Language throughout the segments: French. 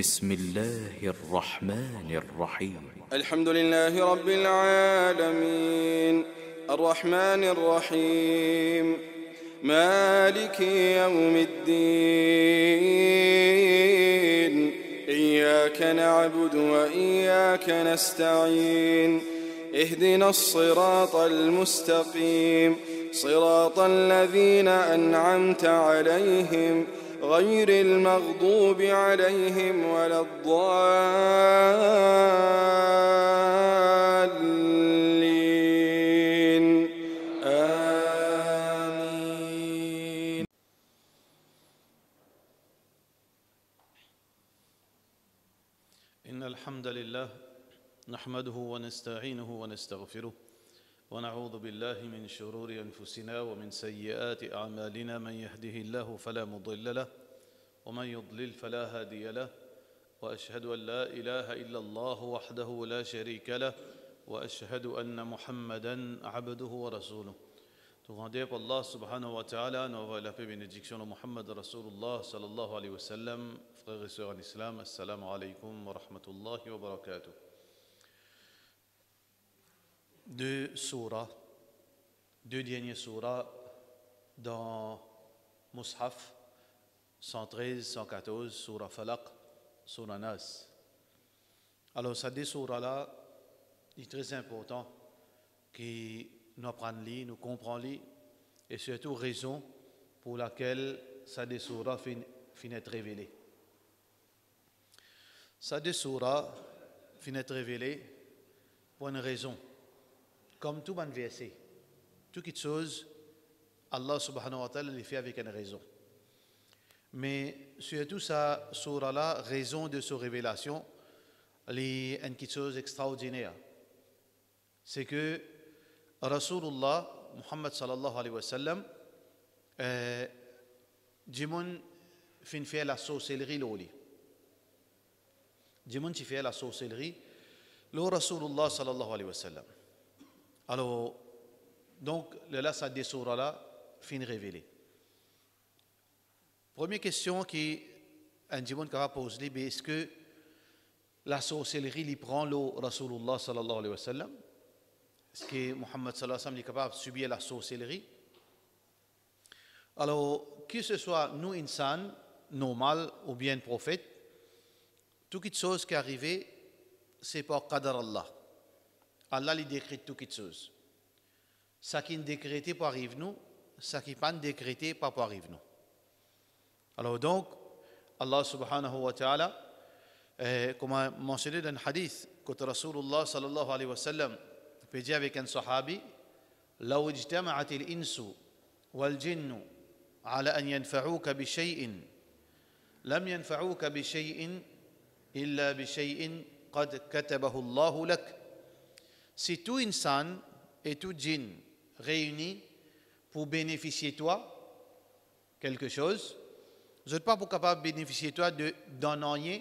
بسم الله الرحمن الرحيم الحمد لله رب العالمين الرحمن الرحيم مالك يوم الدين إياك نعبد وإياك نستعين اهدنا الصراط المستقيم صراط الذين أنعمت عليهم غير المغضوب عليهم ولا الضالين آمين. إن الحمد لله نحمده ونستعينه ونستغفره ونعوذ بالله من شرور أنفسنا ومن سيئات أعمالنا من يهده الله فلا مضل له ومن يضلل فلا هادي له وأشهد أن لا إله إلا الله وحده لا شريك له وأشهد أن محمدا عبده ورسوله. Tout rendez pour Allah subhanahu wa ta'ala, nous avons la paix et bénédiction de Muhammad Rasulullah sallallahu alayhi wa sallam. Frères et sœurs en islam, assalamu alaykum wa rahmatullahi wa barakatuh. Deux derniers surahs dans Mus'haf, 113, 114, surah Falaq, surah Nas. Alors, ces deux surahs-là, il est très important que nous apprenions, nous comprenions, et surtout raison pour laquelle ces deux surahs finissent être révélés. Ces deux surahs finissent être révélés pour une raison. Comme tout bon verset, toute chose, Allah subhanahu wa ta'ala le fait avec une raison. Mais surtout, ça, surah-là, raison de sa révélation, est une chose extraordinaire. C'est que Rasulullah, Muhammad sallallahu alayhi wa sallam, Jimoun fin fait la sorcellerie l'oli. Jimoun fait la sorcellerie, le Rasulullah sallallahu alayhi wa sallam. Alors, donc, là, ça des surahs-là, fin révélé. Première question qui un Jimoun va poser, est-ce que la sorcellerie lui prend le Rasulullah sallallahu alayhi wa sallam? Est-ce que Muhammad sallallahu alayhi wa sallam est capable de subir la sorcellerie? Alors, que ce soit nous, insan, normal ou bien prophète, toute chose qui est arrivée, c'est par qadar Allah. Allah lui décrète toutes les choses. Ce qui est décrété pour arriver nous, ce qui n'est pas décrété pas pour arriver nous. Alors donc, Allah subhanahu wa ta'ala, comme a mentionné dans le hadith, que Rasulullah sallallahu alayhi wa sallam peut dire avec un sahabi, لو اجتمعت الإنس والجن على أن ينفعوك بشيء لم ينفعوك بشيء إلا بشيء قد كتبه الله لك. Si tout insan et tout djinn réunis pour bénéficier de toi quelque chose, vous n'êtes pas capable de bénéficier de toi d'un rien,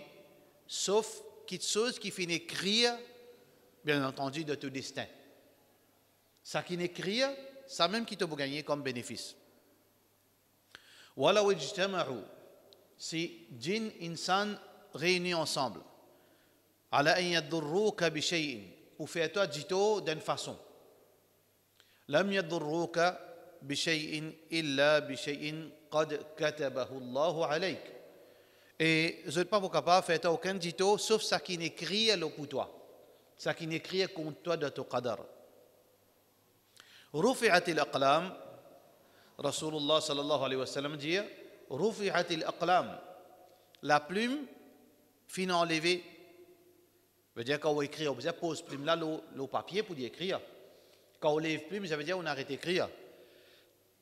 sauf quelque chose qui finit écrire, bien entendu, de ton destin. Ça qui n'écrit, ça même qui te peut gagner comme bénéfice. Wala wajtama'u, si djinn insan réunis ensemble, ala an yadurruka bi shay'in, ou fais-toi dito d'une façon. Lam yadurruka bi shay'in illa bi shay'in qad katabahu Allahu alayk. Et je ne suis pas capable de faire aucun dito sauf ça qui n'écrit pour toi. Ça qui n'écrit contre toi de ton qadar. Rufi'at al-aqlam, Rasulullah sallallahu alayhi wa sallam dit, Rufi'at al-aqlam, la plume fin enlevée. Ça veut dire quand on écrit, on pose plume là le papier pour écrire. Quand on lève plume, ça veut dire on arrête d'écrire.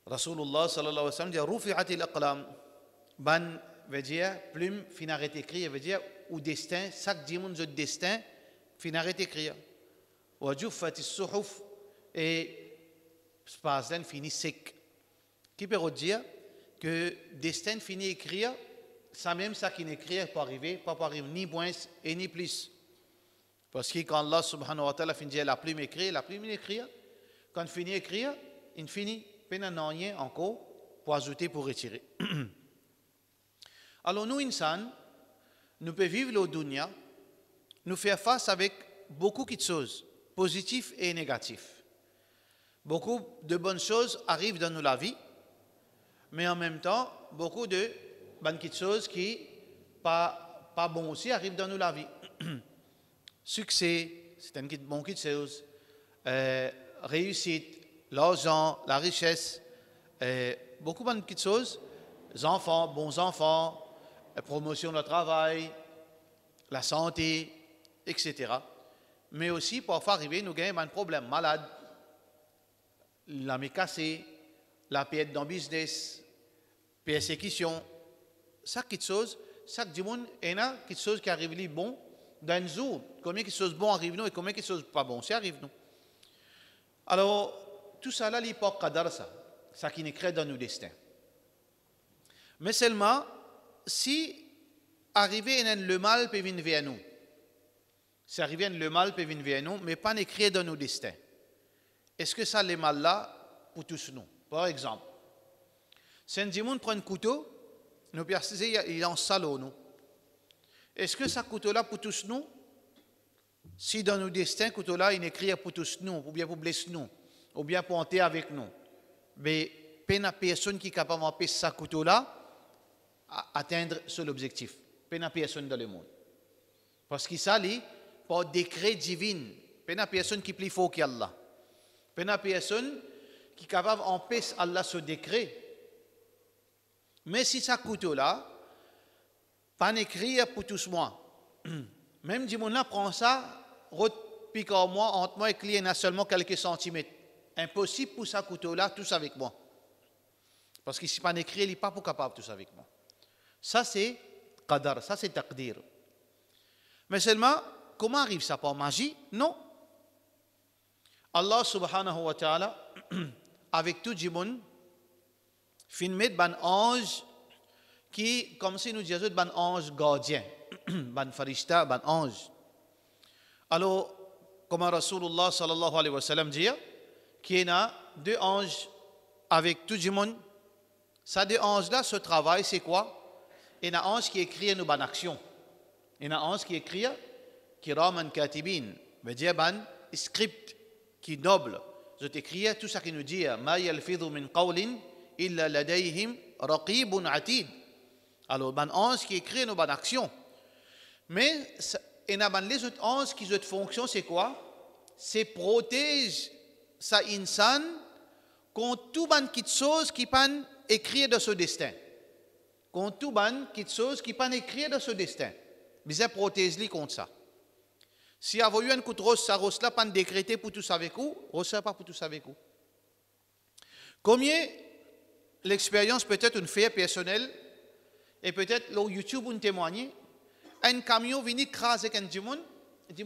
Rasulullah sallallahu alayhi wa sallam dit Rufi'at al-aqlam. Ban veut dire plume fin arrête d'écrire, veut dire ou destin, chaque dimanche de destin fin arrête d'écrire. Wa juffat as-suhuf et espace fini sec. Qui peut dire que destin fini écrire, ça même ça qui n'écrit pas arriver ni moins et ni plus. Parce que quand Allah subhanahu wa ta'ala finit la plume écrire, quand il finit écrire, il finit peine à rien encore pour ajouter, pour retirer. Alors nous, insan, nous pouvons vivre le dunya, nous faire face avec beaucoup de choses, positives et négatives. Beaucoup de bonnes choses arrivent dans la vie, mais en même temps, beaucoup de bonnes choses qui pas bon aussi arrivent dans la vie. Succès, c'est une bonne chose. Réussite, l'argent, la richesse, beaucoup de bonnes choses. Les enfants, bons enfants, la promotion du travail, la santé, etc. Mais aussi, parfois, arriver, nous gagnons un problème malade, la main cassée, la perte dans le business, persécution, ça, quelque chose, chaque dimanche, il y a quelque chose qui arrive bon dans un jour. Combien de choses bon arrivent nous et combien de choses pas bon, ça arrive nous. Alors, tout ça là, il pas qadar ça qui nous crée dans nos destins. Mais seulement, si arrivé le mal peut venir vers nous, si arrivé le mal peut venir vers nous, mais pas écrit dans nos destins. Est-ce que ça, le mal là, pour tous nous? Par exemple, si un dimanche prend un couteau, nous perçons, il est en salaud, nous. Est-ce que ce couteau-là pour tous nous? Si dans nos destins, couteau-là, il est écrit pour tous nous, ou bien pour blesser nous, ou bien pour entrer avec nous, mais peine à personne qui est capable d'empêcher ce couteau-là à atteindre son objectif. Peine à personne dans le monde. Parce que ça, c'est par décret divin. Peine à personne qui est plus fort qu'Allah. Peine à personne qui est capable d'empêcher Allah ce décret. Mais si ça couteau-là, pas écrit pour tous moi. Même si on prend ça, pique en moi, entre moi et lui, il y a seulement quelques centimètres. Impossible pour ça couteau-là, tous avec moi. Parce que si pas écrit, il n'est pas capable tous avec moi. Ça c'est qadar, ça c'est taqdir. Mais seulement, comment arrive ça par magie? Non. Allah subhanahu wa ta'ala, avec tout le monde, fin met un ange qui, comme si nous disions, un ange gardien, un farishta, un ange. Alors, comme Rasulullah sallallahu alayhi wa sallam dit, qu'il y a deux anges avec tout le monde. Ces deux anges-là, ce travail, c'est quoi? Il y a un ange qui écrit une bonne action. Il y a un ange qui écrit Kiraman Katibin, veut dire un script qui est noble. Je t'écris tout ça qui nous dit Ma yalfidhu min qawlin illa ladayhim raqibun atid. Alors, un ange qui écrit une bonne action. Mais il y a les autres anges qui ont une fonction, c'est quoi? C'est protéger sa insan contre tout ban qui chose qui peut écrire de ce destin. Contre tout ban qui chose qui peut écrire de ce destin. Bien protéger contre ça. Si vous avez eu un coup de rose, ça rose là pas décrété pour tous avec vous, rose pas pour tous avec vous. Combien l'expérience peut-être une fait personnelle et peut-être là YouTube une témoigner, un camion vient écraser un dimon,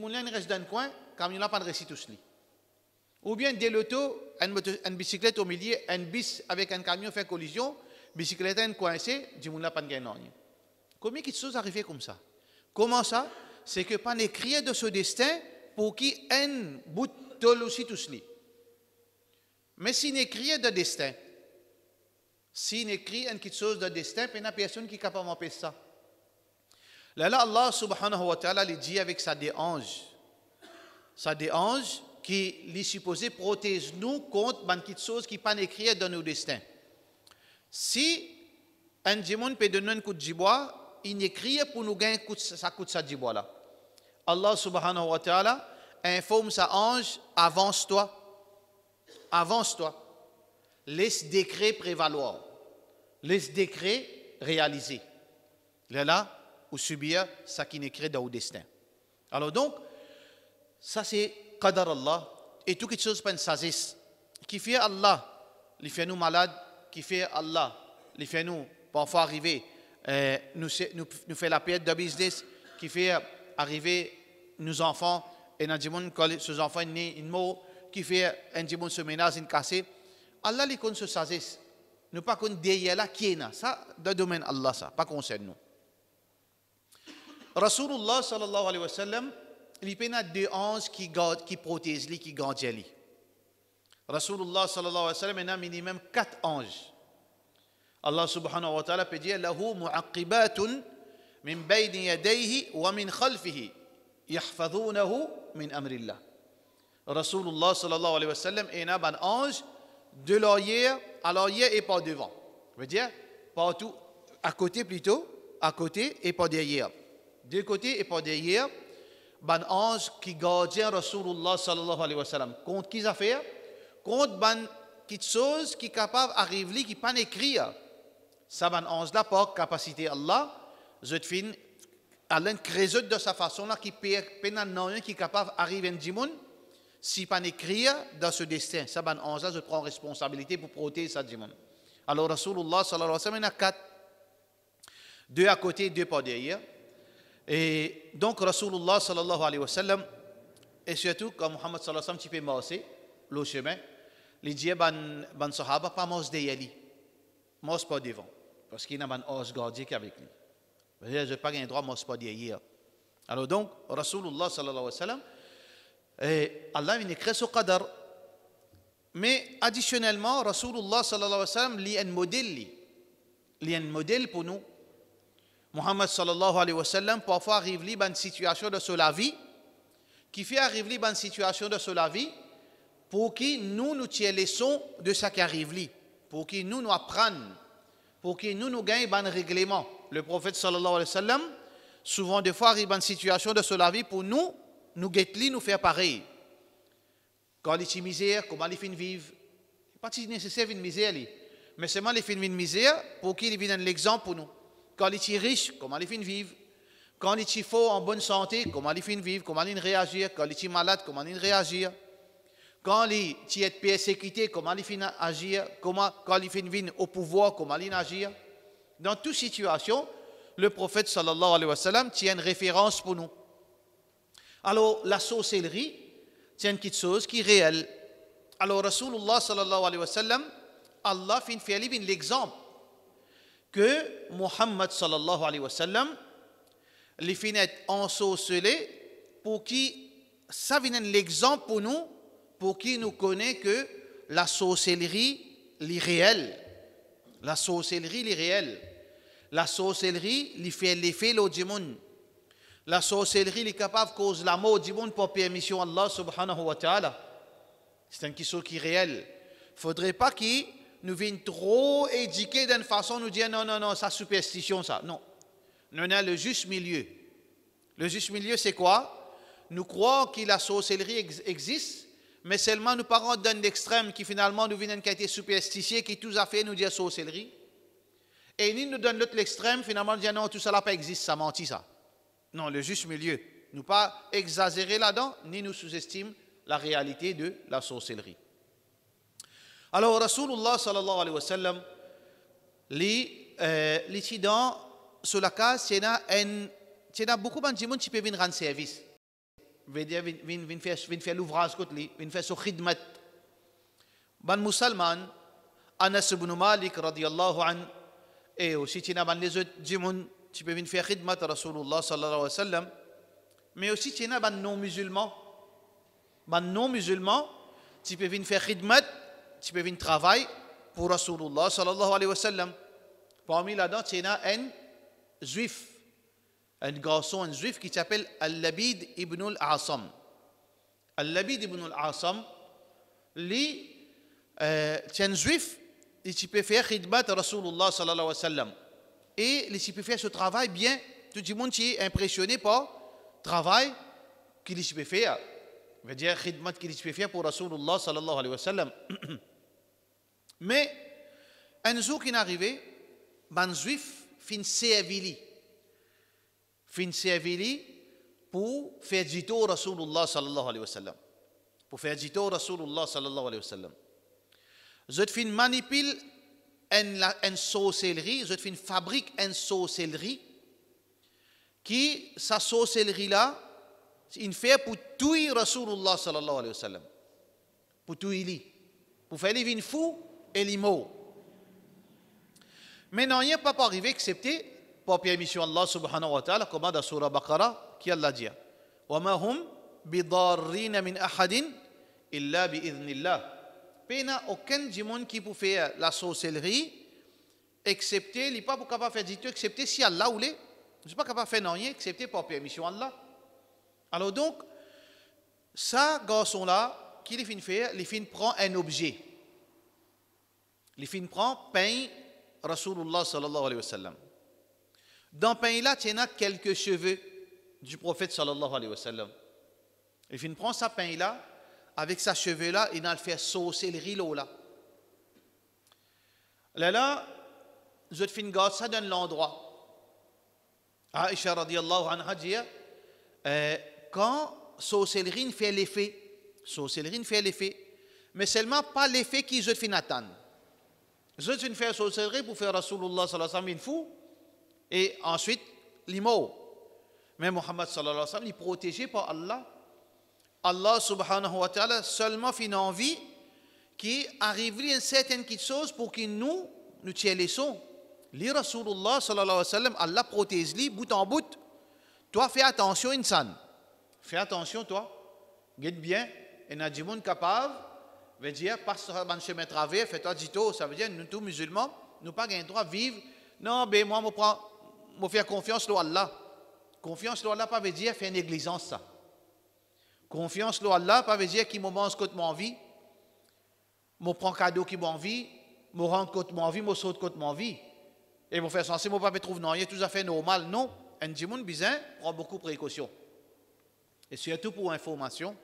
là il reste dans le coin, camion là pas de récit tous li. Ou bien des lotos, une bicyclette au milieu, un bis avec un camion fait collision, bicyclette un coincé, dimon là pas de gain. Combien de choses arrivent comme ça? Comment ça? C'est que pas écrit de ce destin pour qui un bout de aussi tous li. Mais s'il écrit de destin, s'il écrit une petite chose de destin, il n'y a personne qui est capable d'empêcher ça. Là, Allah subhanahu wa ta'ala dit avec sa des anges. Ça des anges qui les supposés protègent nous contre une petite chose qui n'est pas écrite dans nos destins. Si un démon peut donner un coup de jibois, il écrit pour nous gagner ça coûte ça jibois là. Allah subhanahu wa ta'ala informe sa ange, avance-toi. Avance-toi. Laisse décret prévaloir. Laisse décret réaliser. Là, ou subir ça qui n'est écrit dans le destin. Alors donc, ça c'est qadar Allah. Et toute chose pas une sagesse. Qui fait Allah, il fait nous malades, qui fait Allah, il fait nous parfois arriver, nous fait la perte de business, qui fait arriver nos enfants, et dans le monde, quand ces enfants sont nés, ils meurent, qui fait un monde se ménage, une cassé. Allah les connaît ce sagesse. Nous pas qu'on derrière là qui est là. Ça, dans le domaine Allah, ça, pas concerne nous. Rasulullah sallallahu alayhi wa sallam, il y a deux anges qui protègent, qui gardent. Rasulullah sallallahu alayhi wa sallam, il y a minimum 4 anges. Allah subhanahu wa ta'ala peut dire lahu mu'aqibatun min bayni yadayhi wa min khalfihi yahfazunahu min amrillah. Rasulullah sallallahu alayhi wa sallam est un ange de l'arrière à l'arrière et pas devant. Ça veut dire partout, à côté plutôt, à côté et pas derrière. De côté et pas derrière, ban ange qui gardien Rasulullah sallallahu alayhi wa sallam. Contre qui ça fait? Contre ban quelque chose qui est capable d'arriver, qui pas écrire. Ça ban ange là par capacité Allah, je te fin Alain crée de sa façon là qui peut qui est capable d'arriver en Dimoun. Si pas écrire dans ce destin, ça ban ange là, je prends responsabilité pour protéger ça Dimoun. Alors Rasulullah sallallahu alayhi wa sallam, il y en a 4. 2 à côté, 2 par derrière. Et donc Rasulullah sallallahu alayhi wa sallam, et surtout quand Muhammad sallallahu alayhi wa sallam, tu peux marcher le chemin, il dit ban sahaba pas marche derrière lui, marche pas devant, parce qu'il y a un ange gardien qui est avec lui. Je n'ai pas un droit de marcher pas derrière. Alors donc Rasulullah sallallahu alayhi wa sallam, Allah il écrit sur qadar. Mais additionnellement, Rasulullah sallallahu alayhi wa sallam, il y a un modèle. Il y a un modèle pour nous. Muhammad sallallahu alayhi wa sallam, parfois arrive dans une situation de la vie, qui fait arriver dans une situation de la vie, pour que nous tirions les leçons de ce qui arrive, pour que nous apprenions, pour que nous gagnions un règlement. Le prophète sallallahu alayhi wa sallam, souvent des fois arrive dans une situation de la vie pour nous guetter, nous faire pareil. Quand il y a une misère, comment il fait vivre? Pas nécessaire une misère, mais seulement il fait une misère pour qu'il vienne l'exemple pour nous. Quand il est riche, comment il fait vivre? Quand il est fort, en bonne santé, comment il fait vivre? Comment il réagit? Quand il est malade, comment il réagit? Quand il est persécuté, comment il fait agir? Quand il fait vivre au pouvoir, comment il agit? Dans toute situation, le prophète sallallahu alayhi wa sallam tient une référence pour nous. Alors, la sorcellerie tient quelque chose qui est réel. Alors, Rasulullah sallallahu alayhi wa sallam, Allah fait faire l'exemple que Muhammad sallallahu alayhi wa sallam, les finettes ensorcelées, pour qui ça vient l'exemple pour nous, pour qui nous connaît que la sorcellerie est réelle. La sorcellerie est réelle. La sorcellerie lui fait l'effet du monde. La sorcellerie est capable de causer la mort du monde pour permission Allah subhanahu wa ta'ala. C'est une question qui est réelle. Il ne faudrait pas qu'il nous viennent trop éduquer d'une façon, nous dire non, ça superstition, ça. Non. Nous avons le juste milieu. Le juste milieu, c'est quoi? Nous croyons que la sorcellerie existe, mais seulement nous parlons d'un extrême qui finalement nous viennent qui a été superstitieux, qui tout à fait nous dit sorcellerie. Et nous donnons l'autre extrême, finalement, nous disons non, tout ça là pas existe, ça mentit ça. Non, le juste milieu. Nous pas exagérer là-dedans, ni nous sous-estimer la réalité de la sorcellerie. Alors, Rasulullah sallallahu alayhi wa sallam, les dans sur la case, il y a beaucoup de gens qui peuvent venir rendre service. Venir faire l'ouvrage, venir faire son khidmat. Ban musulman, Anas ibn Malik radiyallahu an, et aussi il y a les autres gens qui peuvent venir faire khidmat à Rasulullah sallallahu alayhi wa sallam, mais aussi il y a des non-musulmans. Les non-musulmans, qui peuvent venir faire khidmat, tu peux venir travailler pour Rasulullah sallallahu alayhi wa sallam. Parmi là-dedans, il y a un juif, un garçon, un juif qui s'appelle Al-Labid ibn al-Asam. Al-Labid ibn al-Asam, lui, c'est un juif, il peut faire khidmat à Rasulullah sallallahu alayhi wa sallam. Et il peut faire ce travail bien. Tout le monde est impressionné par le travail qu'il peut faire. Je veux dire, khidmat qu'il peut faire pour Rasulullah sallallahu alayhi wa sallam. Mais un jour qui est arrivé, un juif fin servili pour faire du tout Rasulullah sallallahu alayhi wa sallam. Pour faire du tout Rasulullah sallallahu alayhi wa sallam. Je fin manipule une sorcellerie, je fin fabrique une sorcellerie qui, sa sorcellerie là, il fait pour tuer Rasulullah sallallahu alayhi wa sallam. Pour tuer lui. Pour faire les vins fous et les morts. Mais non, il n'y a pas arrivé excepté par permission Allah subhanahu wa ta'ala, comme dans Surah Baqarah, qui Allah dit وَمَا هُمْ بِضَارِّينَ مِنْ أَحَدٍ إِلَّا بِإِذْنِ اللَّهِ. Il n'y a aucun monde qui peut faire la sorcellerie, excepté, il n'est pas capable de faire du tout, excepté si Allah voulait. Je ne suis pas capable de faire rien excepté par permission Allah. Alors donc, ça, garçon-là, qui les fin faire, les fin prend un objet. Les fin prend pain Rasulullah sallallahu alayhi wa sallam. Dans pain là, il y a quelques cheveux du prophète sallallahu alayhi wa sallam. Les fin prend sa pain là, avec sa cheveux là, il a le fait saucer le riz là. Là, je fin garde ça dans l'endroit. Aïcha radiyallahu anha dit, quand saucellerie fait l'effet, mais seulement pas l'effet qui je fin attendre. Je fin faire saucellerie pour faire Rasulullah sallallahu alayhi wa sallam une fou, et ensuite l'imo. Mais Muhammad sallallahu alayhi wa sallam, il est protégé par Allah. Allah subhanahu wa ta'ala seulement fin envie qui arrive à une certaine chose pour qu'il nous tient les sons. Li Rasulullah sallallahu alayhi wa sallam, Allah protège lui bout en bout. Toi, fais attention, insan. Fais attention, toi. Guide bien. Et n'a dit capable, veut dire, passe sur un chemin travers, fais-toi dito. Ça veut dire, nous tous musulmans, nous pas gain droit de vivre. Non, ben moi, je fais confiance à Allah. Confiance à Allah, pas veut dire faire négligence, ça. Confiance à Allah, pas veut dire qu'il me mange côté mon vie. Je prends cadeau qui m'en vie. Je rentre côté mon vie, je saute côté mon vie. Et vous faire sensé, moi pas trouve non, il est tout à fait normal. Non, un djimoun bizarre prend beaucoup de précautions. Et surtout pour information,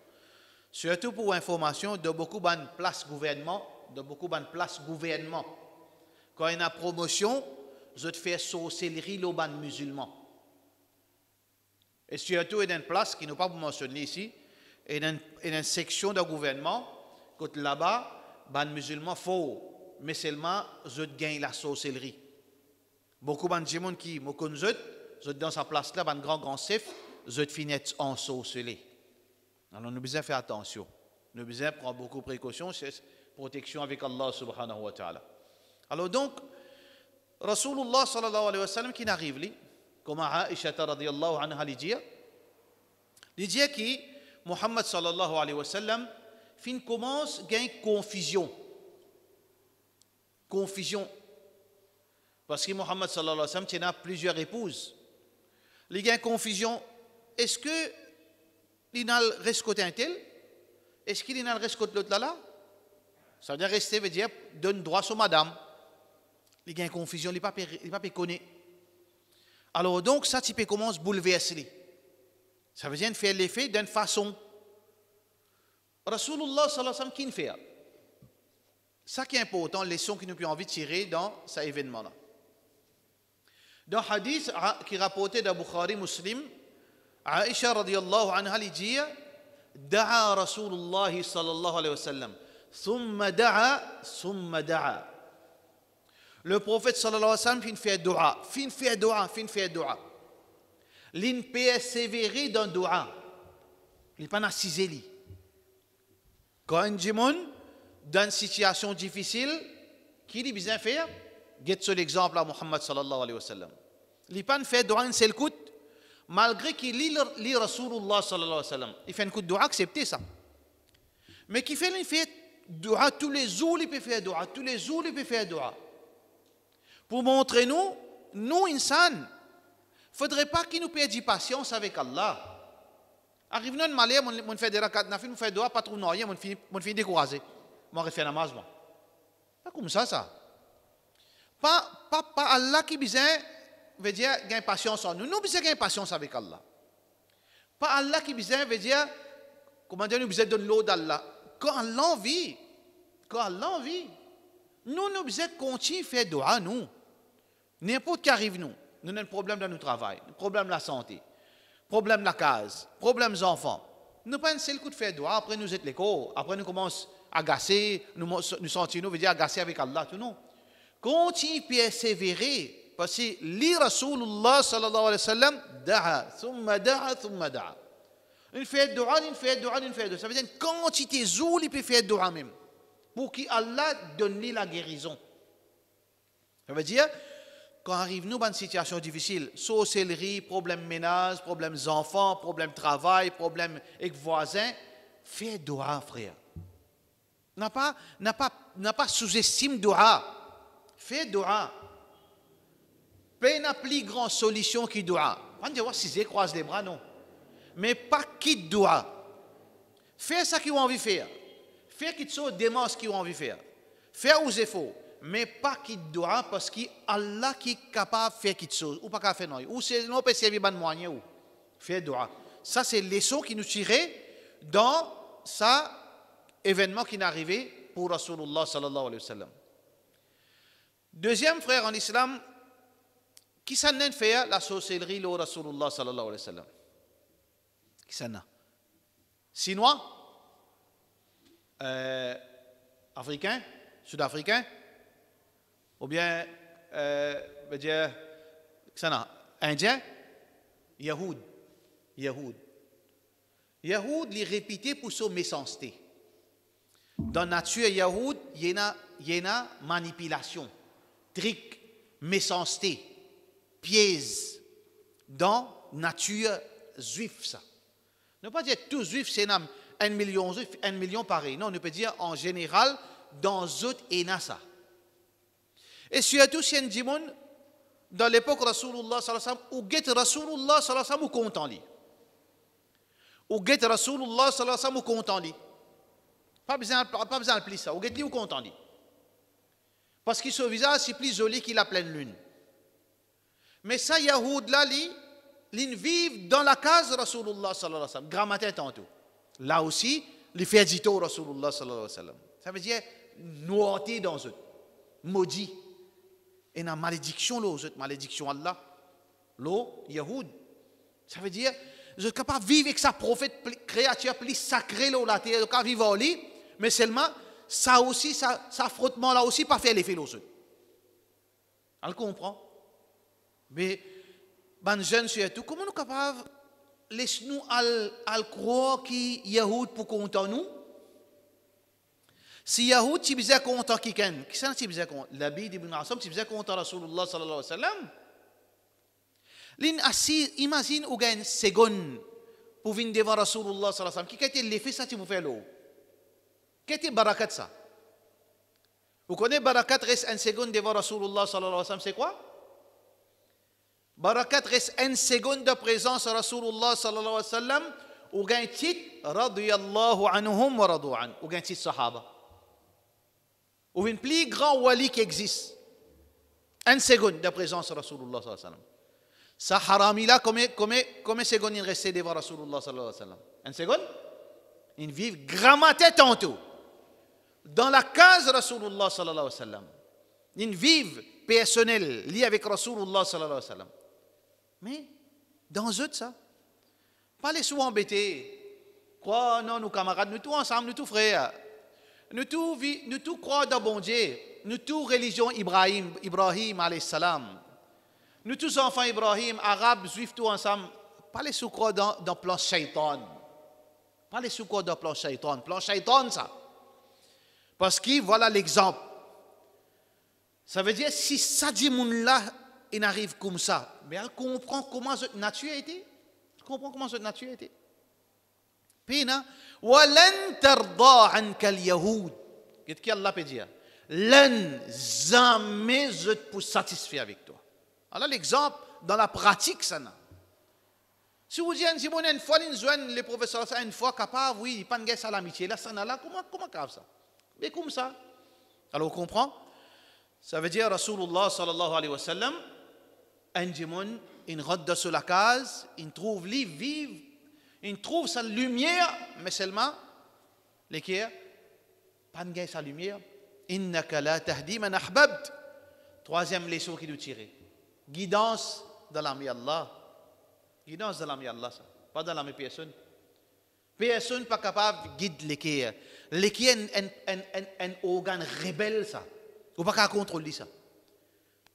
de beaucoup de places gouvernement, quand il y a une promotion, je te fais sorcellerie les ban musulmans. Et surtout, il y a une place qui n'est pas mentionnée ici, il y a une section de gouvernement, côté là-bas, ban musulmans faux, mais seulement je gagne la sorcellerie. Beaucoup de gens qui me connaissent, dans sa place là, un grand chef, je finis en sorcelé. Alors nous devons faire attention. Nous devons prendre beaucoup de précautions, c'est protection avec Allah subhanahu wa ta'ala. Alors donc, Rasulullah sallallahu alayhi wa sallam qui n'arrive là, comme Aïcha radiyallahu anha lui dit que Muhammad sallallahu alayhi wa sallam commence à gagner confusion. Parce que Muhammad sallallahu alayhi wa sallam tient plusieurs épouses. Il y a une confusion. Est-ce que il a le reste côté un tel? Est-ce qu'il a le reste côté l'autre là? Ça veut dire rester, veut dire donne droit sur madame. Il y a une confusion, il n'est pas connu. Alors donc, ça, tu peux commencer à bouleverser. Ça veut dire faire l'effet d'une façon. Rasulullah sallallahu alayhi wa sallam, qui ne fait? Ça qui est important, les leçons que nous avons envie de tirer dans cet événement-là. Dans le hadith qui est rapporté de Bukhari Muslim, Aïcha radiyallahu anha lui dit Da'a Rasulullah sallallahu alayhi wa sallam, thumma da'a. Le prophète sallallahu alayhi wa sallam fait dua. Il persévérer dans le dua. Il n'est pas assisé. Quand un djimoun, dans une situation difficile, qui dit bien faire? Get sur l'exemple à Muhammad sallallahu alayhi wa sallam. Il n'a pas fait dua une seule coup, malgré qu'il lit Rasulullah sallallahu alayhi wa sallam. Il fait un coup de dua, accepter ça. Mais qui fait dua tous les jours, il peut faire dua. Tous les jours, il peut faire dua. Pour montrer nous, insan, il ne faudrait pas qu'il nous perde patience avec Allah. Arrive nous malheur, on fait des rakats, on fait dua, pas trop noyer, on fait décourager. On refait namaz. Pas comme ça. Pas Allah qui veut dire gagne patience en nous. Nous besoin gagner patience avec Allah. Pas Allah qui veut dire comment dire nous besoin donner l'eau d'Allah. Quand Allah envie, nous besoin continuer faire dua nous. N'importe qui arrive nous avons un problème dans notre travail, un problème de la santé, problème de la case, problème des enfants. Nous pas un seul coup de faire dua, après nous êtes l'écho, après nous commençons à agacer, nous sentir nous veut dire agacer avec Allah, tout non. Continue persévérer, parce que li Rasulullah sallallahu alayhi wa sallam, da'a, thumma da'a. Il fait dua. Ça veut dire une quantité zoul, il peut faire dua même. Pour qu'Allah donne lui la guérison. Ça veut dire, quand arrive nous dans une situation difficile, sorcellerie, problème ménage, problème enfants, problème travail, problème avec voisins, fais dua, frère. N'a pas sous-estime dua. Fais dua. Pas une plus grande solution qui doit. On dit, si je croise les bras, non. Mais pas qui doit. Faire ça qu'ils ont envie de faire. Faire qu'ils sont démence qu'ils ont envie de faire. Faire où c'est faux. Mais pas qui doit, parce qu'Allah qui est capable de faire quelque chose. Ou pas capable de faire non. Ou c'est non, peut servir de moyen. Ou faire doigt. Ça, c'est les leçons qui nous tiraient dans ça événement qui est arrivé pour Rasulullah sallallahu alayhi wa sallam. Deuxième frère en islam, qui s'en a fait la sorcellerie au Rasulullah sallallahu alayhi wa sallam? Qui s'en a? Chinois? Africains? Sud-Africains? Ou bien, dire, qui s'en a? Indiens? Yahoud? Yahoud, les répéter pour sa méchanceté. Dans la nature Yahoud, il y a manipulation, trick, méchanceté, piège. Dans la nature juive, ça. Ne pas dire que tous juifs, c'est 1 million juifs, 1 million pareil. Non, on peut dire en général, dans d'autres, il y a ça. Et surtout, si on dit, dans l'époque Rasulullah sallallahu alayhi wa sallam, ou get Rasulullah sallallahu alayhi wa sallam, ou content lui. Ou get Rasulullah sallallahu alayhi wa sallam ou content lui. Pas besoin de plus ça. Ou get lui ou content lui. Parce que son visage c'est plus joli que la pleine lune. Mais ça, Yahoud là, ils vivent dans la case de Rasulullah sallallahu alayhi wa sallam. Grand matin tantôt. Là aussi, ils font dito Rasulullah sallallahu alayhi wa sallam. Ça veut dire noirté dans eux. Maudit. Et la malédiction là, malédiction Allah. L'eau, Yahoud. Ça veut dire je suis capable de vivre avec sa prophète créature plus sacrée là, la terre, je suis capable de vivre en lui, mais seulement, ça aussi, ça frottement là aussi, pas faire l'effet là. Elle comprend. Mais, ben jeune surtout, comment nous sommes capables de laisser nous à croire qu'il y a Yahoud pour content nous? Si Yahoud, tu es content quelqu'un, qui c'est tu es content? L'habit d'Ibn Asam, tu es content Rasulullah sallallahu alayhi wa sallam? Imagine ou gagne une seconde pour venir devant Rasulullah sallallahu alayhi wa sallam. Qui a été l'effet ça tu vous fais là? Qui a été barakat ça? Vous connaissez barakat reste une seconde devant Rasulullah sallallahu alayhi wa sallam, c'est quoi? Barakat reste une seconde de présence à Rasulullah sallallahu alayhi wa sallam ou gagne titre radiyallahu anhum wa radu an ou gagne titre sahaba. Ou une plus grand wali qui existe. Une seconde de présence à Rasulullah sallallahu alayhi wa sallam. Ça harami là, combien secondes il restait devant Rasulullah sallallahu alayhi wa sallam? Une seconde? Ils vivent grammaté tantôt. Dans la case de Rasulullah sallallahu alayhi wa sallam. Ils vivent personnel, liés avec Rasulullah sallallahu alayhi wa sallam. Mais, dans eux, ça, pas les sous embêtés. Quoi, non, nous camarades, nous tous ensemble, nous tous frères. Nous tous croyons dans bon Dieu. Nous tous religion Ibrahim alayhi salam. Nous tous enfants Ibrahim, arabes, juifs, tous ensemble, pas les sous-croix dans plan shaitan. Pas les sous-croix dans plan shaitan. Plan shaitan, ça. Parce que voilà l'exemple. Ça veut dire, si ça dit là, il arrive comme ça, mais elle comprend comment cette nature a été. Elle comprend comment cette nature a été. Puis, وَلَنْ تَرْضَى عَنْكَ الْيَهُودِ. Qu'est-ce qu'Allah peut dire? L'un jamais je pour satisfaire avec toi. Alors l'exemple dans la pratique, ça n'a. Si vous dites, si vous avez une fois, les professeurs, une fois capable, oui, il n'y a pas de guerre à l'amitié, là, ça n'a là, comment grave ça? Mais comme ça. Alors, on comprend? Ça veut dire, Rasulullah sallallahu alayhi wa sallam, un démon, il rentre sur la case, il trouve lui vive, il trouve sa lumière, mais seulement, l'équerre, pas de guerre sa lumière. Innaka la tahdi man ahbabt. Troisième leçon qui nous tire. Guidance de l'ami Allah. Guidance de l'ami Allah, ça. Pas de l'ami personne. Personne n'est pas capable de guider l'équerre. L'équerre est un organe rebelle, ça. Ou pas capable de contrôler ça.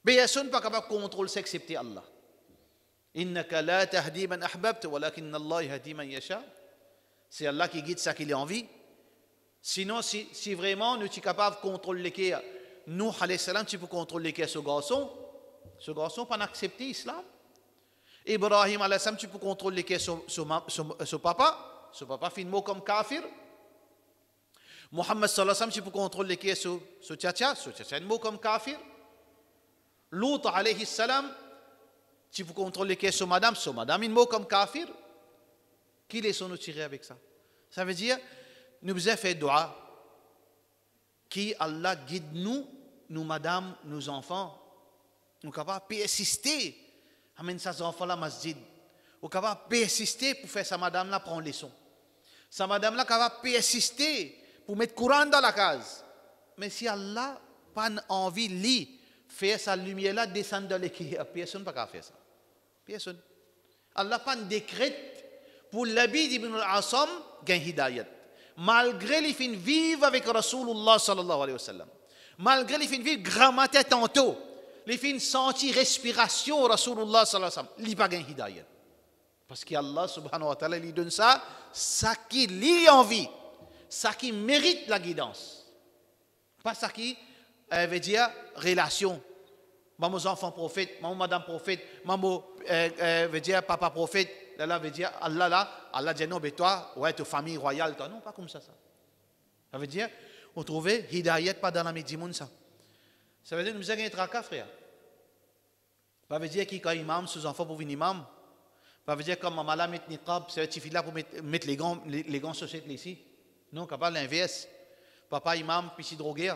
Personne n'est pas capable de contrôler ça excepté Allah. Innaka la tahdi man ahbabt, walakin Allah yahdi man yasha. C'est Allah qui guide ça qu'il a envie. Sinon, si vraiment nous sommes capables de contrôler l'équerre, nous, alayhi salam, tu peux contrôler l'équerre ce garçon pas accepté l'islam. Ibrahim alayhi salam, tu peux contrôler l'équerre ce papa. Ce papa fait mot comme kafir. Muhammad sallallahu alayhi wa sallam, tu peux contrôler l'équerre ce tchatcha. Ce tchatcha, un mot comme kafir. Lut alayhi salam, Tu vous contrôles les caisses sur madame, il mot comme kafir. Qui laissons-nous tirer avec ça? Ça veut dire, nous avons fait dua, qui Allah guide nous, nous madame, nos enfants. Nous sommes capables de persister, amène ces enfants à la masjid. Nous sommes capables de persister pour faire sa madame là prendre leçon. Sa madame là capable de persister pour mettre courant dans la case. Mais si Allah n'a pas envie de faire sa lumière là descendre dans l'équilibre, personne ne peut pas faire ça. Personne. Allah n'a pas de décret pour l'Abid ibn al-Asam gagne hidayat. Malgré les fins vivre avec Rasulullah sallallahu alayhi wa sallam. Malgré les fins vivre grammater tantôt. Les fins sentir respiration Rasulullah sallallahu alayhi wa sallam. Il n'a pas gagne hidayat. Parce qu'Allah subhanahu wa ta'ala lui donne ça qui lui envie. Ça qui mérite la guidance. Pas ça qui veut dire relation. Maman enfant prophète, maman madame prophète, maman veut dire papa prophète. Là veut dire Allah dit non, mais toi, ouais, ta famille royale, toi. Non, pas comme ça. Ça veut dire, on trouve hidayat pas dans la médimone, ça. Ça veut dire, nous avons un tracas, frère. Ça veut dire qu'il y a imam, sous enfants pour venir imam. Ça veut dire, comme maman là met niqab, ça suffit là pour mettre les gants sociétés ici. Non, capable l'inverse. Papa imam, puis si drogué.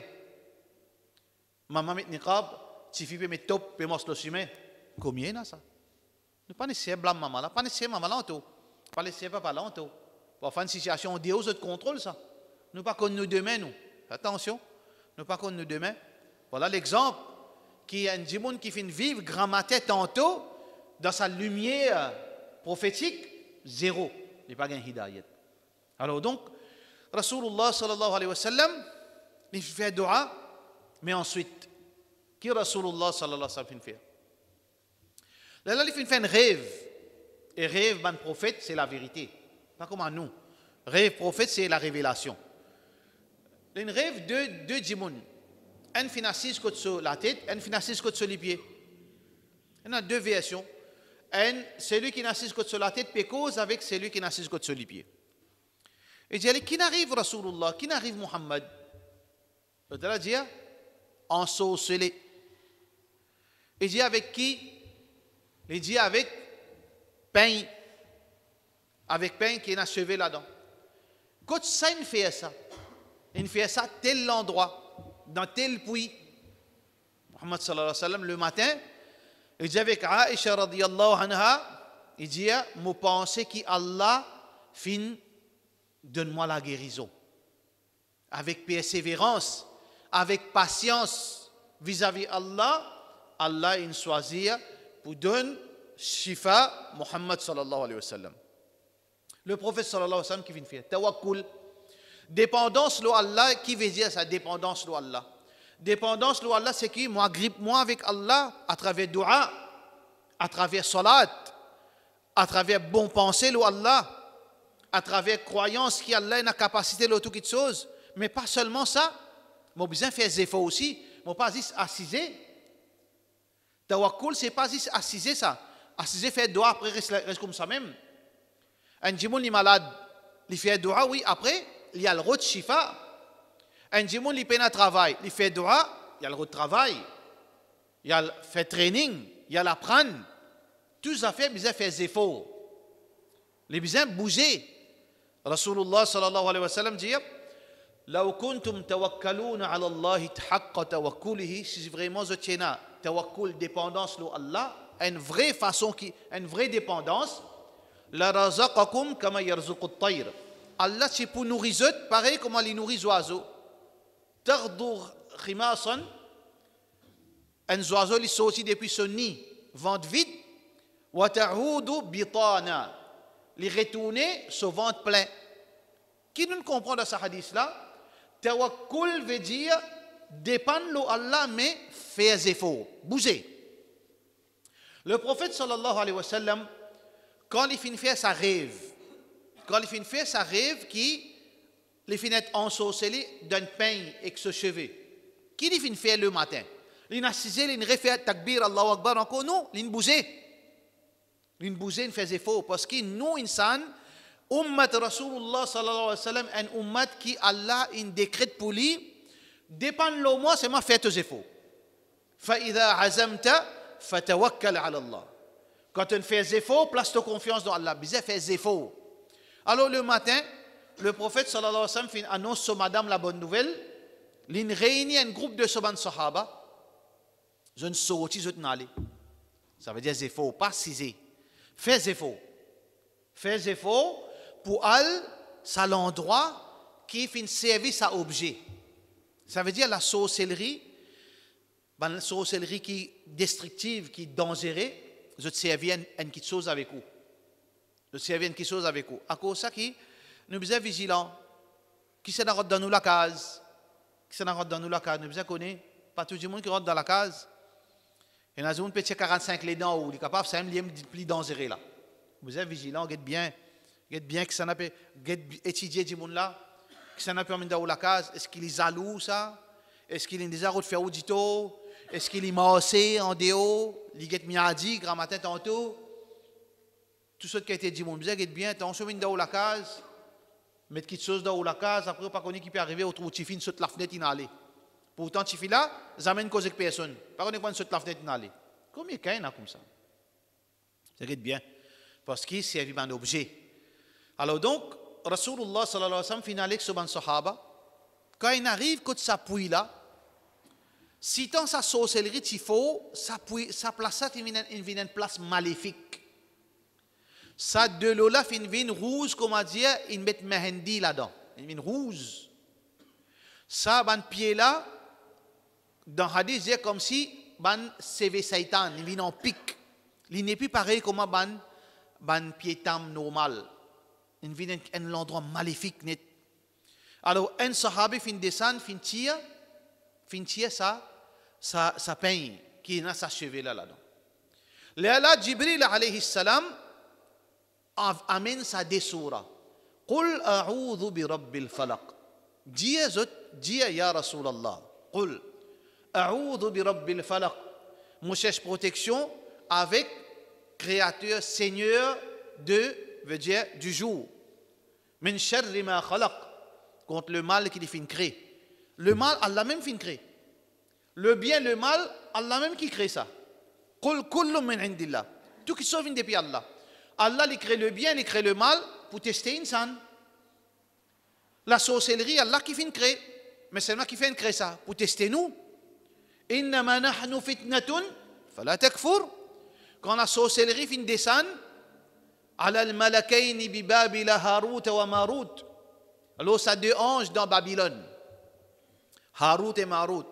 Maman met niqab, suffit pour mettre top, puis morceau de combien là, ça? Nous pas nécessairement blâme maman là, pas nécessairement maman là, pas nécessairement papa là, pour faire une situation de haut de contrôle ça. Nous pas comme nous demain nous. Attention, nous pas comme nous demain. Voilà l'exemple qui est un djimoun qui fait vivre grand matin tantôt dans sa lumière prophétique zéro. Il n'est pas gain hidayat. Alors donc Rasulullah sallallahu alayhi wa sallam il fait dua, mais ensuite qui Rasulullah sallallahu alayhi wa sallam fait? Là, il fait un rêve. Et rêve, ben prophète, c'est la vérité. Pas comme à nous. Rêve, prophète, c'est la révélation. Un rêve de deux djimoun. Un fait assis sur la tête, un fait assis sur les pieds. Il y a deux versions. Un, celui qui est assis sur la tête, peut cause avec celui qui est assis sur les pieds. Et il dit, qui n'arrive Rasulullah, qui n'arrive Muhammad? Il dit, ensorcelé. Il dit, avec qui? Il dit avec pain qui est achevé là-dedans. Quand ça, il fait ça tel endroit, dans tel puits. Muhammad sallallahu alayhi wa sallam, le matin, il dit avec Aïcha radiyallahu anha, il dit, moi pensais qu'Allah fin, donne-moi la guérison. Avec persévérance, avec patience vis-à-vis Allah, Allah il choisit pour donner shifa Muhammad sallallahu alayhi wa sallam. Le prophète sallallahu alayhi wa sallam qui vient faire tawakkul, dépendance de Allah, qui veut dire sa dépendance de Allah. Dépendance de Allah, c'est qui moi grippe-moi avec Allah à travers dua, à travers salat, à travers bon pensée de Allah, à travers croyance qu'Allah a la capacité de toute chose. Mais pas seulement ça, moi besoin faire des efforts aussi, moi pas juste assiser. Tawakkul, c'est pas juste assiser ça. Assiser, faire dua, après reste comme ça même. Un djimoun est malade, il fait dua, oui, après, il y a le route shifa. Un djimoun il peine à travail, il fait dua, il y a le route travail. Il y a le fait training, il y a l'apprendre. Tout ça fait, besoin faire des efforts. Les besoin bouger. Rasulullah sallallahu alayhi wa sallam dit, لو كنتم توكلون على الله حق توكله, si vraiment vous tiens tawakkul, dépendance de Allah, une vraie façon, une vraie dépendance, la razaqakum kama yarzuqu at-tayr. Allah c'est pour nourrir pareil comme il nourrit les oiseaux. Tardu khimasan, un oiseau il sortit depuis son nid, ventre vide, wa ta'udu bitana, il retourner son ventre plein. Qui nous comprend dans ce hadith là? Tawakkul veut dire dépendre de Allah mais faire des efforts, bouger. Le prophète sallallahu alayhi wa sallam, quand il finit faire sa rêve, qui il finit être ensorcelé d'un pain avec ce cheveu, qui il finit faire le matin, il a cisé, il a fait takbir Allahu Akbar encore, non, il a bougé, il fait des efforts parce que nous insan ummat Rasulullah sallallahu alayhi wa sallam, un ummat qui Allah in décrète pour lui, dépend de moi, c'est ma fait aux efforts. فَإِذَا عَزَمْتَ فَتَوَكَّلْ عَلَى اللَّهِ. Quand on fait effort, place ta confiance dans Allah. Bizarre, fais effort. Alors le matin, le prophète sallallahu alayhi wa sallam fait une annonce sur madame la bonne nouvelle. Il réunit un groupe de sahaba. Je ne sortis, je n'allais. Ça veut dire effort, pas ciser. Fais effort. Fais effort pour aller à l'endroit qui fait un service à objet. Ça veut dire la sorcellerie qui est destructive, qui est dangereuse, je te servis une petite chose avec vous. Je te servis une petite chose avec vous. À cause de ça, nous sommes vigilants. Qui s'en rentre dans nous la case? Qui s'en rentre dans nous la case? Nous sommes connus. Pas tout le monde qui rentre dans la case. Il y en a un petit 45 les dents où il est capable, c'est un plus dangereux là. Vous êtes vigilants, guette bien que ça n'a pas étudié du monde là, que ça n'a pas mis dans la case. Est-ce qu'il est jaloux ça? Est-ce qu'il est déjà de faire audito? Est-ce qu'il est massé en déo? Il guette miadi, grand matin tantôt. Tout ce qui a été dit, mon bien, guette bien, attention, dans la case, mettre quelque chose dans la case, après pas connaître qui peut arriver au trou Tiffin sur la fenêtre inhalée. Pourtant, Tiffin là, j'amène cause avec personne. Pas connaître pas sur la fenêtre inhalée. Combien il y en a comme ça? Ça guette bien. Parce qu'il servait un objet. Alors donc, Rasulullah sallallahu alayhi wa sallam finale sur un sahaba. Quand il arrive, quand ça pouille là, si tant sa sorcellerie il faut, ça place une place maléfique. Ça de l'eau là, une vine rouge, comment dire, il met mehendi là-dedans. Une vine rouge. Ça, ban pied là, dans hadith, c'est comme si ban CV Satan, une vine en pique. Il n'est plus pareil comme ban pied tam normal. Une vine un endroit maléfique net. Alors, un sahabi fin descend, fin tire sa peigne qui est dans sa cheville là-dedans. Là, Jibril alayhi salam amène sa desura. Qul a'udhu bi rabbil falaq. Dis ya Rasulallah. Qul a'udhu bi rabbil falaq. Moi cherche protection avec créateur, seigneur veut dire du jour. Min sharri ma khalaq. Contre le mal qu'il fin créer. Le mal, Allah même fin créer. Le bien, le mal, Allah même qui crée ça. Qul kullu min indillah. Tout qui sauve depuis Allah. Allah il crée le bien, il crée le mal pour tester insan. La sorcellerie, Allah qui fin créer. Mais c'est moi qui fait créer ça pour tester nous. Innama nahnu fitnatun fala takfur. Quand la sorcellerie fin descend, ala al-malakaini bi Babila Harut wa Marut. Alors, ça deux anges dans Babylone. Harut et Marut.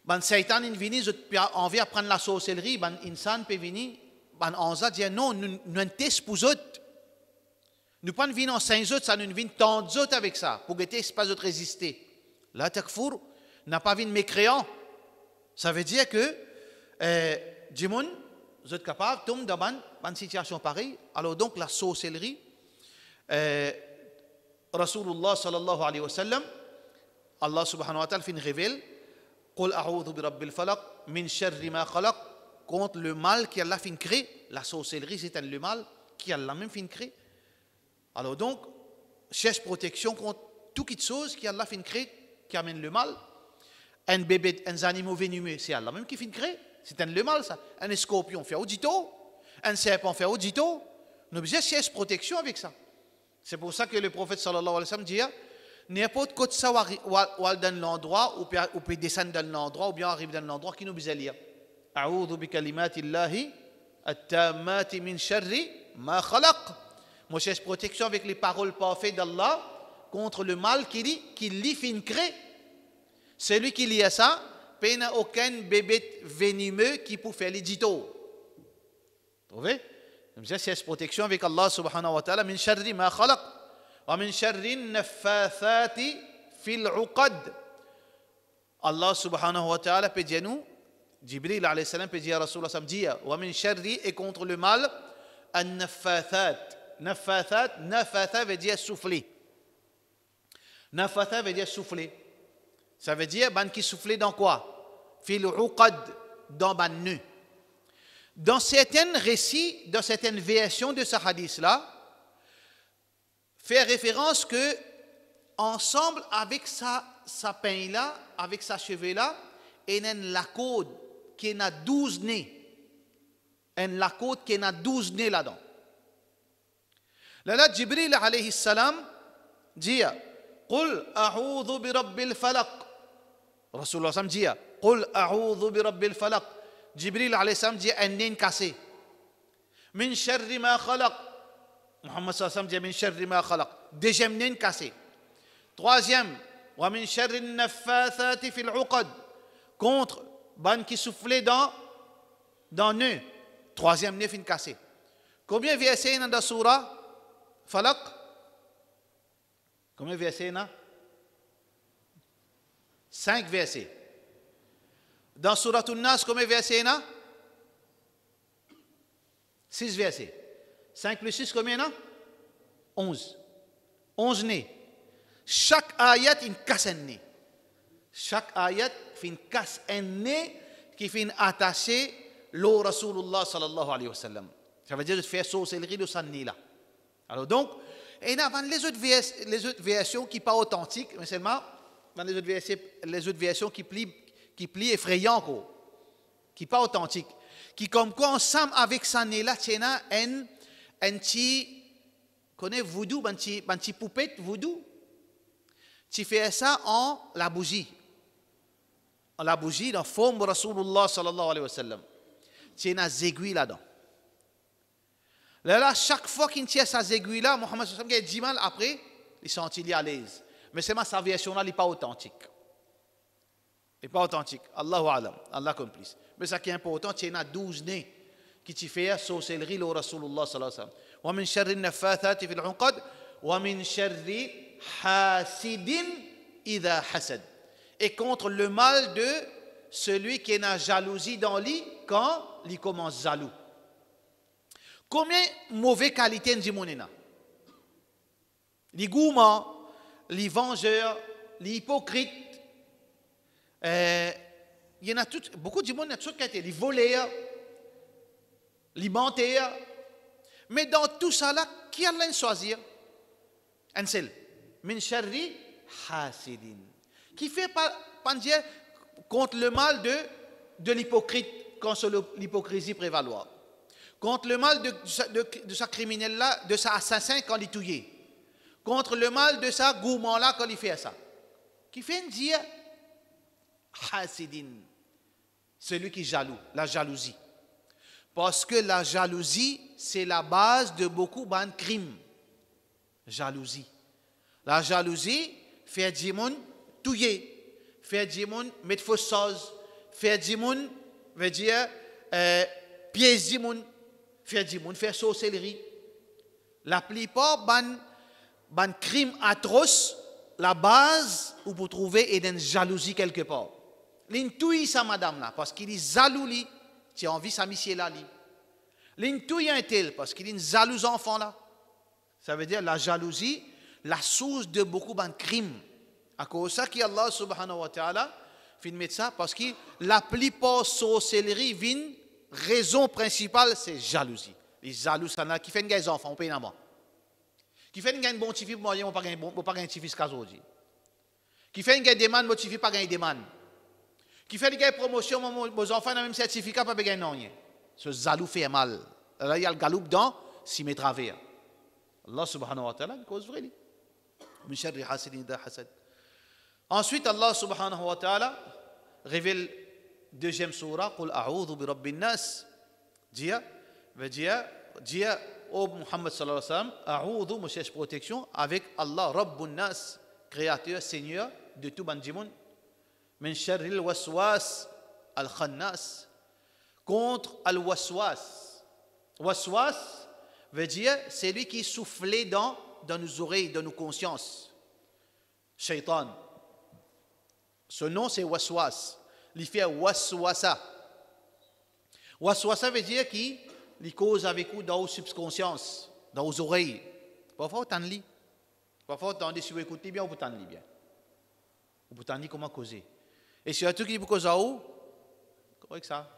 Ben, Satan est venu, on vient prendre la sorcellerie, ben, insan peut venir, ben, ange dit non, nous ne testons pour eux. Nous ne venons en 5 autres, ça nous vient tant d'autres avec ça, pour que ne pas autres résister. Là, takfour n'a pas vu de mécréant. Ça veut dire que, Jimoun, vous êtes capable de tomber dans une situation pareille. Alors, donc, la sorcellerie, Rasulullah sallallahu alayhi wa sallam, Allah subhanahu wa ta'ala fin révèle Qul a'udhu bi rabbil falaq min sharri ma khalaq, contre le mal qui Allah fin créé. La sorcellerie c'est le mal qui Allah même fin créé. Alors donc cherche protection contre toute chose qui Allah fin créé qui amène le mal. Un bébé, un animal venimeux, c'est Allah même qui fin créé. C'est le mal ça. Un scorpion fait audito, un serpent fait audito. Nous devons chercher protection avec ça. C'est pour ça que le prophète sallallahu alayhi wa sallam dit n'importe quoi ça ou dans l'endroit ou peut descendre dans l'endroit ou bien arriver dans l'endroit qui nous besoin lire. A'udhu bi kalimatillahi at-tammati min sharri ma khalaq. Moi cherche protection avec les paroles parfaites d'Allah contre le mal qui lui fin crée. Celui qui lit ça, il n'y a aucun bébé venimeux qui peut faire l'édito. Vous trouvez? Nous cherche protection avec Allah subhanahu wa ta'ala min sharri ma khalaq. ومن شر النفاثات في العقد. Allah subhanahu wa ta'ala peut dire nous, Jibril alayhi salam peut dire à Rasulullah sallam dire ومن شر et contre le mal النفاثات. Nafatha veut dire souffler. Nafatha veut dire souffler. Ça veut dire ban qui souffler dans quoi? Fil uqad, dans ban nœud. Dans certains récits, dans certaines versions de ce hadith là, fait référence que ensemble avec sa peine là, avec sa cheveux là, il y a la côte qui a 12 nez. En la côte qui a 12 nez là-dedans. Là, Jibril alayhi salam dit Qul a'udhu bi rabbil falaq. Rasulullah sallam dit Qul a'udhu bi rabbil falaq. Jibril alayhi salam dit un nez cassé. Min sharri ma khalaq. Muhammad sallam dit min sharri ma khalaq. Deuxième nez cassé. Troisième, wa min sharri naffathati fil uqad. Contre ban qui soufflait dans nœud. Troisième nez fin cassé. Combien de versets dans la surah Falaq? Combien de versets là? 5 versets. Dans surah An-Nas, combien de versets là? 6 versets. 5 plus 6, combien là? 11. 11 nez. Chaque ayat, il casse un nez. Chaque ayat, il casse un nez qui fait attacher le Rasulullah sallallahu alayhi wa sallam. Ça veut dire de faire sorcellerie de ce nez-là. Alors donc, et dans les autres versions qui ne sont pas authentiques, mais seulement dans les autres versions qui plient effrayant, qui ne sont pas authentiques, qui comme quoi ensemble avec ce nez-là, tu as un petit, connais voodoo, un petit poupette voodoo. Tu fais ça en la bougie. En la bougie, dans la forme de Rasulullah sallallahu alayhi wa sallam. Tu as des aiguilles là-dedans. Là, chaque fois qu'il tient ces aiguilles-là, Mohammed sallallahu alayhi wa sallam, 10 mal après, il s'en à l'aise. Mais c'est sa version-là, elle n'est pas authentique. Elle n'est pas authentique. Allahu alam, Allah complice. Mais ce qui est important, tu as 12 nez qui te fait sorcellerie le Rasulullah sallallahu alayhi wa sallam. Wa min sharri naffathati fil uqad wa min sharri hasidin idha hasad. Et contre le mal de celui qui a jalousie dans lui quand il commence jaloux. Combien de mauvaises qualités nous avons? Les gourmands, les vengeurs, les hypocrites. Il y en a beaucoup de monde, toutes qualités. Les voleurs, les menteurs. Mais dans tout ça, là, qui a l'un choisir? Un seul. Min sharri hasidin. Qui fait pas dire contre le mal de l'hypocrite quand l'hypocrisie prévaloir. Contre le mal de sa criminel-là, de sa assassin quand il touillait. Contre le mal de sa gourmand-là quand il fait ça. Qui fait dire hasidin. Celui qui est jaloux, la jalousie. Parce que la jalousie, c'est la base de beaucoup de crimes. Jalousie. La jalousie fait du monde touiller, fait du monde mettre fausse chose, fait du monde, veut dire, piège du monde, fait du monde, faire sorcellerie. La plupart ban crimes atroces, la base où vous trouvez est une jalousie quelque part. L'in touille sa madame là, parce qu'il est jaloux, tu as envie sa monsieur là. L'in touille un tel, parce qu'il est jaloux enfant là. Ça veut dire la jalousie, la source de beaucoup de crimes. À cause de ça, Allah subhanahu wa ta'ala fait mettre ça, parce que la plupart sorcellerie vient, raison principale, c'est jalousie. Les jaloux, ça n'a qui fait des enfants, on paye un qui fait un bon petit fils, on pas un petit fils aujourd'hui. Qui fait une demande, mon petit fils pas une demande. Qui fait une promotion, mon enfant n'a même certificat, pas gagner non. Ce jaloux fait mal. Là, il y a le galoup dans, s'y met travers. Allah subhanahu wa ta'ala, cause vraie. Min sharri hasidin idha hasad. Ensuite, Allah subhanahu wa ta'ala révèle deuxième surah, Qul a'udhu bi rabbin nas. Dis, ô Muhammad sallallahu alayhi wa sallam, a'udhu, je cherche protection avec Allah, Rabbun nas, créateur, Seigneur de tout bandimoun, min sharri al-waswas al-khannas, contre al-waswas. Waswas veut dire c'est lui qui soufflait dans nos oreilles, dans nos consciences. Shaitan. Ce nom c'est waswas. Il fait waswasa. Waswasa veut dire qui il cause avec vous dans vos subconsciences, dans vos oreilles. Parfois, vous t'en Parfois, vous t'en si vous écoutez bien, vous t'en bien. Vous t'en comment causer. Et surtout, qui vous cause à où? Comment ça?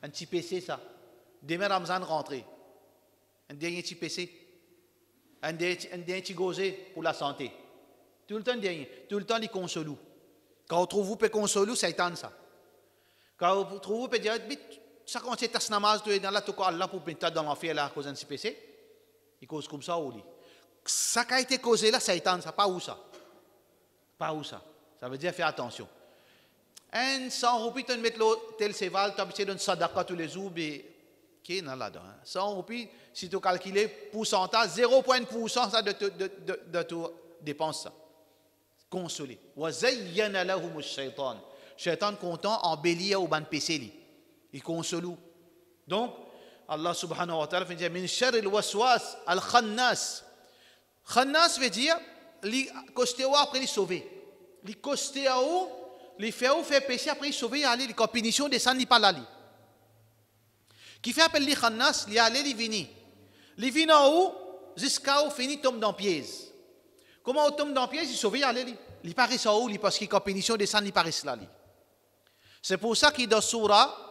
Un petit PC, ça. Demain, Ramzan rentré. Un dernier petit PC. Un dernier petit gosé pour la santé. Tout le temps, dernier. Tout le temps, il console. Quand vous trouvez vous peut consoler, c'est étendre ça. Quand vous trouvez vous peut dire, Ça quand c'est tas namaz, tu es dans la tout Allah pour mettre dans l'enfer là à cause d'un CPC. Il cause comme ça au lit. Ça qui a été causé là, Satan, ça pas où ça. Pas où ça. Ça veut dire faire attention. Un 100 roupies, tu mets tel séval, tu as besoin d'une sadaqa tous les jours, mais qui est là-dedans. 100 roupies, si tu calcules pourcentage, 0,1% ça de tout dépense ça. Consolé. Wa zayyana lahum ash-shaytan. Shaytan content embellir au ban PC li. Il console. Donc Allah subhanahu wa ta'ala dit min sharri al-waswas al-khannas. Khannas veut dire li costéo après li sauver. Li costéo li fait péché après li sauver aller li compétition descend li pas là li. Qui fait appel li khannas li aller li vini. Li vini en haut jusqu'à où fini tombe dans piège. Comment on tombe dans piège il sauver aller li. Li paraît ça où li parce qu'il compétition descend li paraît là li. C'est pour ça qu'il dans surah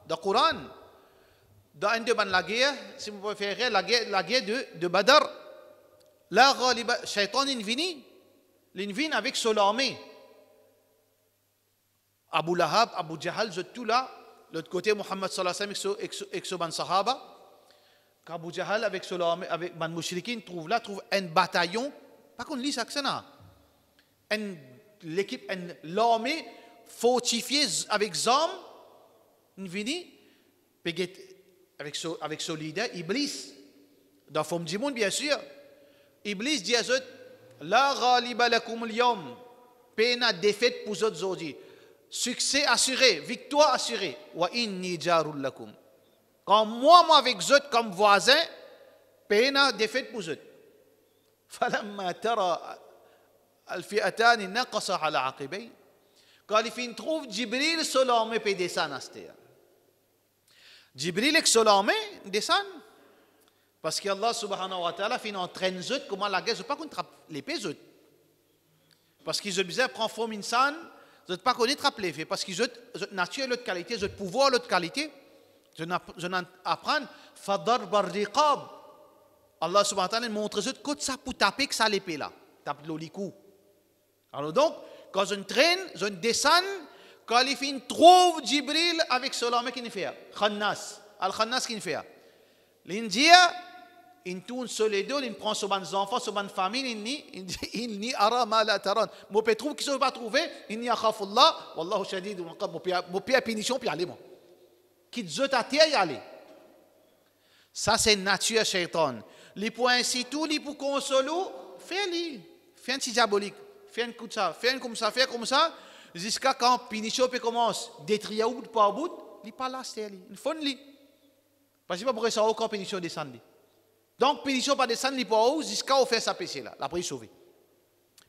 dans Coran dans un de la guerre si vous préférez la guerre de Badr la ghaliba shaitan vient avec son armée Abu Lahab Abu Jahal tout là l'autre côté Muhammad sallallahu alayhi wa sallam avec son sahaba qu'Abu Jahal avec son armée avec ban mushrikin trouve un bataillon pas qu'on lit ça que ça l'équipe l'armée fortifiée avec Zam vini avec son leader Iblis dans forme du monde bien sûr Iblis dit à eux la ghaliba lakum al-yawm pena défaite pour eux aujourd'hui succès assuré victoire assurée wa inni jarul lakum quand moi avec eux comme voisin pena défaite pour eux falamma tara al-fi'atan naqasa ala aqibay quand il trouve Jibril sur l'armée peut descendre à cette terre Jibril avec son armée descend parce que Allah subhanahu wa ta'ala fin entraîne eux comment la guerre pas contre l'épée eux parce qu'ils ont besoin prendre forme insan ils pas connaître l'épée parce qu'ils ont nature l'autre qualité ils ont pouvoir l'autre qualité ils apprendre fadar barriqab Allah subhanahu wa ta'ala montre eux que ça pour taper que ça l'épée là tape l'olikou alors donc quand ils traînent ils descendent quand il fin trouve Jibril avec son armée qui fait Khannas al-Khannas qui fait l'India il tourne sur les deux il prend son enfant son famille il ni ara ma la taran mo peut trouver qui se va trouver il ni akhafullah wallahu shadid mo pia punition puis aller moi qui zot à terre y aller ça c'est nature shaitan les points si tout les pour consoler fait un petit diabolique fait un coup de ça fait un comme ça jusqu'à quand punition peut commence détruire bout par bout il pas là c'est il faut li parce que pas pour ça aucun punition descend donc punition pas descendre li pas jusqu'à au faire sa péché là après sauver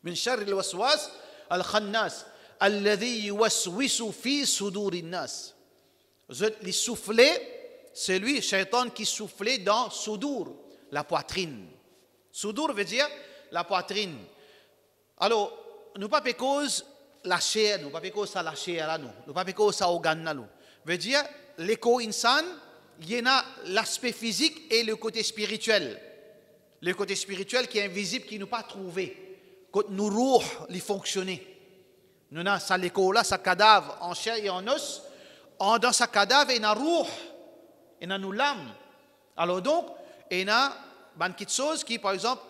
min sharri al-waswas al-khannas alladhi yuwaswisu fi sudurin nas les souffler c'est lui shaitan qui soufflait dans sudur la poitrine sudur veut dire la poitrine alors nous pas cause la chair nous pas cause ça la chair là nous pas cause ça organe là nous veut dire l'éco insan il y a l'aspect physique et le côté spirituel qui est invisible qui nous pas trouvé quand nous rouh les fonctionner nous na ça l'éco là ça cadavre en chair et en os dans sa cadavre et na rouh et na nous l'âme alors donc et na ban quelque chose qui par exemple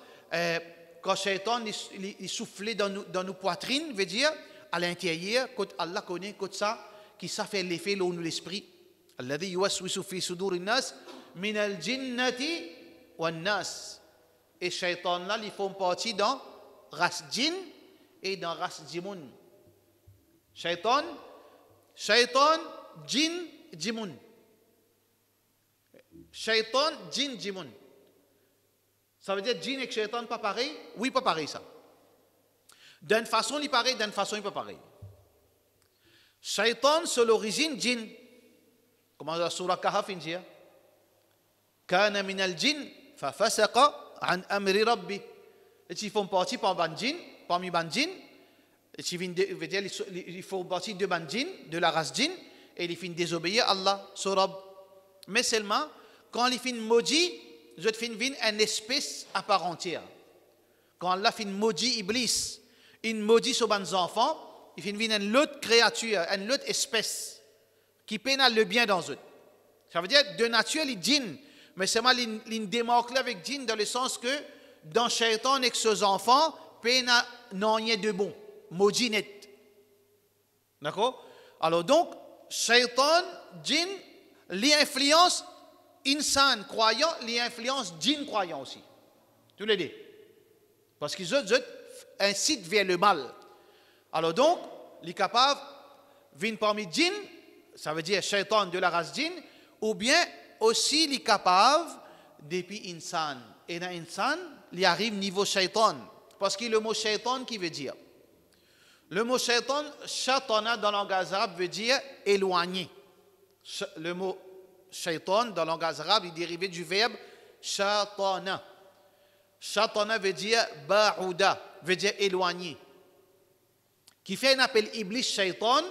quand Shaitan il soufflait dans nos poitrines veut dire à l'intérieur quand Allah connaît quand ça qui ça fait l'effet là où nous l'esprit alladhi yuwaswisu fi sudurin nas min al-jinnati wan nas et Shaitan là ils font partie dans race djinn et dans race djimoun Shaitan djinn djimoun Shaitan djinn djimoun ça veut dire djinn et Shaitan pas pareil oui pas pareil ça d'une façon il pareil d'une façon il pas pareil Shaitan c'est l'origine djinn comment la surah Kahf dit kana min al-jinn fa fasaqa an amri rabbi et ils font partie parmi ban djinn ils font partie de ban djinn de la race djinn et ils finissent désobéir à Allah son Rabb mais seulement quand ils finissent maudit ils finissent une espèce à part entière quand Allah finit maudit Iblis il maudit ses enfants il finit une autre créature une autre espèce qui pénale le bien dans eux Ça veut dire de nature les djinns, mais c'est mal une démarque avec djinn dans le sens que dans shaitan avec ses enfants, pena n'en y de bon, mojinet. D'accord? Alors donc shaitan, djinn, les influences insan croyant, les influences djinn croyant aussi. Tous les deux. Parce qu'ils incitent vers le mal. Alors donc, les capables viennent parmi djinn, ça veut dire shaitan de la race djinn, ou bien aussi les capables depuis insan. Et dans insan, il arrive niveau shaitan. Parce que le mot shaitan qui veut dire. Le mot shaitan, shaitana dans le langage arabe veut dire éloigné. Le mot shaitan dans le langage arabe est dérivé du verbe shaitana. Shaitana veut dire ba'ouda, veut dire éloigné. Qui fait un appel Iblis shaitan,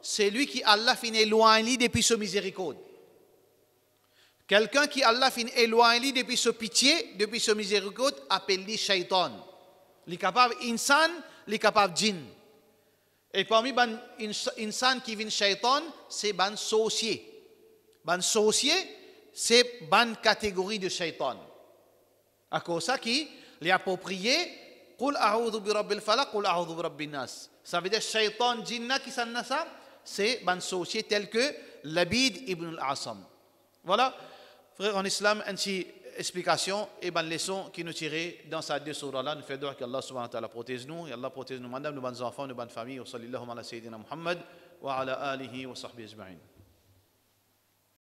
c'est lui qui Allah fin éloigné depuis sa miséricorde. Quelqu'un qui Allah fin éloigné depuis sa pitié, depuis sa miséricorde, appelle-lui shaitan. Il est capable insan, il est capable djinn. Et parmi les insan qui viennent shaitan, c'est ban sorcier. Ban sorcier, c'est ban catégorie de shaitan. À cause ça qui est approprié, Qul a'udhu bi rabbil falaq, qul a'udhu bi rabbin nas. Ça veut dire shaitan jinna qui s'en a ça, c'est ban sorcier tel que Labid ibn al-Asam. Voilà, frère en islam, ainsi explication et ban leçon qui nous tirait dans ces deux surahs-là. Nous faisons que Allah subhanahu wa ta'ala protège nous, et Allah protège nous, madame, nos bonnes enfants, nos bonnes familles, wa sallallahu ala sayyidina Muhammad, wa ala alihi wa sahbihi ajma'in.